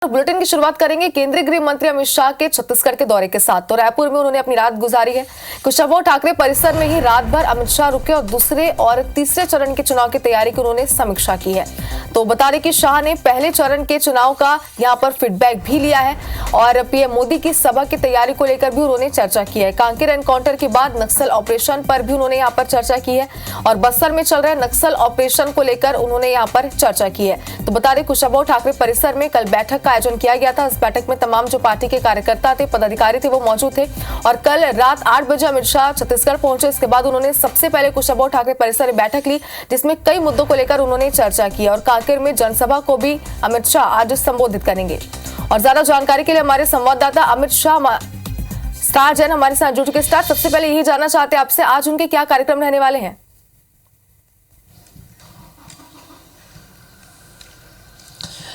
Bulletin की शुरुआत करेंगे केंद्रीय गृह मंत्री अमित शाह के छत्तीसगढ़ के दौरे के साथ। तो रायपुर में उन्होंने अपनी रात गुजारी है। कुशाभाऊ ठाकरे परिसर में ही रात भर अमित शाह रुके और दूसरे और तीसरे चरण के चुनाव की तैयारी की उन्होंने समीक्षा की है। तो बता दें कि शाह ने पहले चरण के चुनाव का यहां पर फीडबैक भी लिया है और पीएम मोदी की सभा की तैयारी को लेकर भी उन्होंने चर्चा की है। कांकेर एनकाउंटर के बाद नक्सल ऑपरेशन पर भी उन्होंने यहाँ पर चर्चा की है और बस्तर में चल रहे नक्सल ऑपरेशन को लेकर उन्होंने यहाँ पर चर्चा की है। तो बता दें कुशाभाऊ ठाकरे परिसर में कल बैठक का आयोजन किया गया था। इस बैठक में तमाम जो पार्टी के कार्यकर्ता थे, पदाधिकारी थे, वो मौजूद थे और कल रात 8 बजे अमित शाह छत्तीसगढ़ पहुंचे। इसके बाद उन्होंने सबसे पहले कुशाभाऊ ठाकरे परिसर में बैठक ली जिसमें कई मुद्दों को लेकर उन्होंने चर्चा की और कांकेर में जनसभा को भी अमित शाह आज संबोधित करेंगे। और ज्यादा जानकारी के लिए हमारे संवाददाता अमित शाह स्टार जैन हमारे साथ जुड़ चुके। स्टार, सबसे पहले यही जानना चाहते हैं आपसे, आज उनके क्या कार्यक्रम रहने वाले हैं?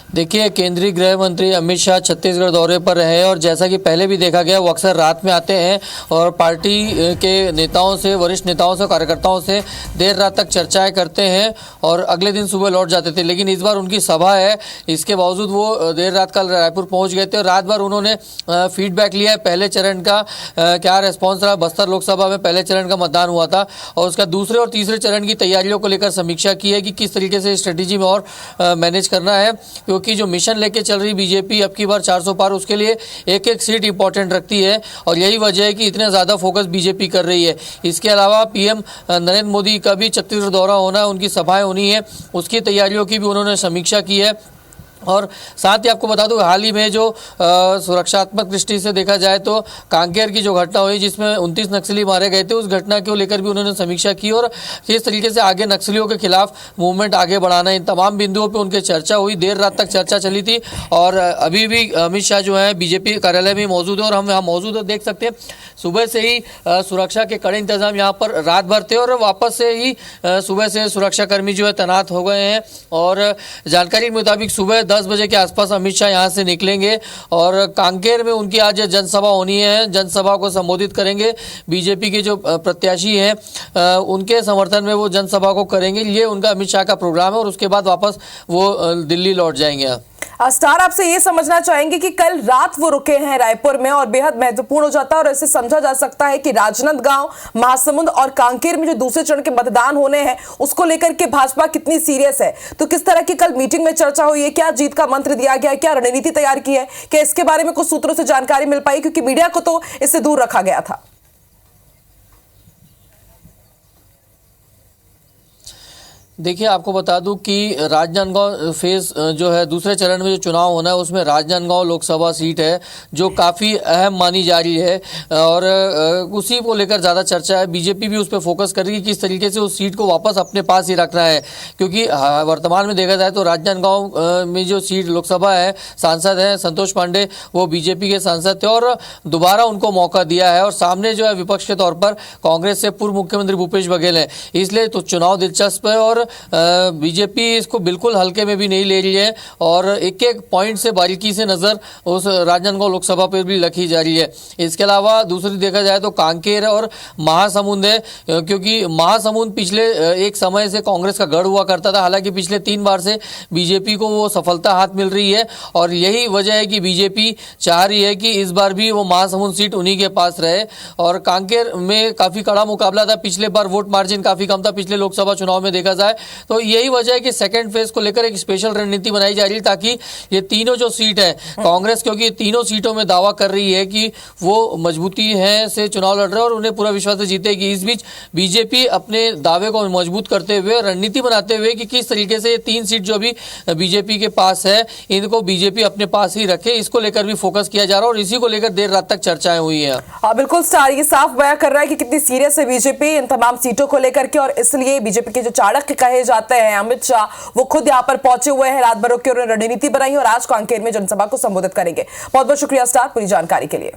देखिए, केंद्रीय गृह मंत्री अमित शाह छत्तीसगढ़ दौरे पर रहे और जैसा कि पहले भी देखा गया वो अक्सर रात में आते हैं और पार्टी के नेताओं से, वरिष्ठ नेताओं से, कार्यकर्ताओं से देर रात तक चर्चाएं करते हैं और अगले दिन सुबह लौट जाते थे। लेकिन इस बार उनकी सभा है, इसके बावजूद वो देर रात कल रायपुर पहुंच गए थे और रात भर उन्होंने फीडबैक लिया है। पहले चरण का क्या रिस्पॉन्स रहा, बस्तर लोकसभा में पहले चरण का मतदान हुआ था और उसका दूसरे और तीसरे चरण की तैयारियों को लेकर समीक्षा की है कि किस तरीके से स्ट्रेटेजी में और मैनेज करना है, क्योंकि जो मिशन लेके चल रही बीजेपी अब की बार 400 पार, उसके लिए एक एक सीट इंपॉर्टेंट रखती है और यही वजह है कि इतना ज़्यादा फोकस बीजेपी कर रही है। इसके अलावा पीएम नरेंद्र मोदी का भी छत्तीसगढ़ दौरा होना है, उनकी सभाएं होनी है, उसकी तैयारियों की भी उन्होंने समीक्षा की है। और साथ ही आपको बता दूं, हाल ही में जो सुरक्षात्मक दृष्टि से देखा जाए तो कांकेर की जो घटना हुई जिसमें 29 नक्सली मारे गए थे, उस घटना को लेकर भी उन्होंने समीक्षा की और किस तरीके से आगे नक्सलियों के खिलाफ मूवमेंट आगे बढ़ाना, इन तमाम बिंदुओं पे उनके चर्चा हुई। देर रात तक चर्चा चली थी और अभी भी अमित शाह जो है बीजेपी कार्यालय में मौजूद है और हम यहाँ मौजूद है, देख सकते हैं सुबह से ही सुरक्षा के कड़े इंतजाम यहाँ पर रात भर थे और वापस से ही सुबह से सुरक्षाकर्मी जो है तैनात हो गए हैं। और जानकारी के मुताबिक सुबह 10 बजे के आसपास अमित शाह यहाँ से निकलेंगे और कांकेर में उनकी आज जनसभा होनी है, जनसभा को संबोधित करेंगे। बीजेपी के जो प्रत्याशी हैं उनके समर्थन में वो जनसभा को करेंगे, ये उनका अमित शाह का प्रोग्राम है और उसके बाद वापस वो दिल्ली लौट जाएंगे। स्टार, आपसे ये समझना चाहेंगे कि कल रात वो रुके हैं रायपुर में और बेहद महत्वपूर्ण हो जाता है और ऐसे समझा जा सकता है कि राजनांदगांव, महासमुंद और कांकेर में जो दूसरे चरण के मतदान होने हैं उसको लेकर के भाजपा कितनी सीरियस है। तो किस तरह की कल मीटिंग में चर्चा हुई है, क्या जीत का मंत्र दिया गया है, क्या रणनीति तैयार की है, क्या इसके बारे में कुछ सूत्रों से जानकारी मिल पाई, क्योंकि मीडिया को तो इससे दूर रखा गया था? देखिए, आपको बता दूं कि राजनांदगांव फेज जो है दूसरे चरण में जो चुनाव होना है उसमें राजनांदगांव लोकसभा सीट है जो काफ़ी अहम मानी जा रही है और उसी को लेकर ज़्यादा चर्चा है। बीजेपी भी उस पर फोकस कर रही है कि किस तरीके से उस सीट को वापस अपने पास ही रखना है, क्योंकि वर्तमान में देखा जाए तो राजनांदगांव में जो सीट लोकसभा है, सांसद हैं संतोष पांडे, वो बीजेपी के सांसद थे और दोबारा उनको मौका दिया है और सामने जो है विपक्ष के तौर पर कांग्रेस से पूर्व मुख्यमंत्री भूपेश बघेल हैं। इसलिए तो चुनाव दिलचस्प है और बीजेपी इसको बिल्कुल हल्के में भी नहीं ले रही है और एक एक पॉइंट से बारीकी से नजर उस राजनांदगांव लोकसभा पर भी रखी जा रही है। इसके अलावा दूसरी देखा जाए तो कांकेर और महासमुंद है, क्योंकि महासमुंद पिछले एक समय से कांग्रेस का गढ़ हुआ करता था, हालांकि पिछले 3 बार से बीजेपी को वो सफलता हाथ मिल रही है और यही वजह है कि बीजेपी चाह रही है कि इस बार भी वो महासमुंद सीट उन्हीं के पास रहे। और कांकेर में काफी कड़ा मुकाबला था, पिछले बार वोट मार्जिन काफी कम था पिछले लोकसभा चुनाव में देखा जाए, तो यही वजह है कि सेकंड फेज को लेकर एक स्पेशल रणनीति बनाई जा रही है ताकि ये तीनों जो सीट है कांग्रेस, क्योंकि तीनों सीटों में दावा कर रही है कि वो मजबूती है से चुनाव लड़ रहे हैं और उन्हें पूरा विश्वास है जीतेगी। इस बीच बीजेपी अपने दावे को मजबूत करते हुए, रणनीति बनाते हुए कि किस तरीके से ये 3 सीट जो अभी बीजेपी के पास है इनको बीजेपी अपने पास ही रखे, इसको लेकर भी फोकस किया जा रहा है और इसी को लेकर देर रात तक चर्चाएं हुई है। बिल्कुल स्टार, ये साफ बयां कर रहा है कि कितनी सीरियस है बीजेपी इन तमाम सीटों को लेकर के और इसलिए बीजेपी के जो चाणक्य कहे जाते हैं अमित शाह, वो खुद यहां पर पहुंचे हुए हैं रात भर के, उन्होंने रणनीति बनाई और आज कांकेर में जनसभा को संबोधित करेंगे। बहुत बहुत शुक्रिया स्टार पूरी जानकारी के लिए।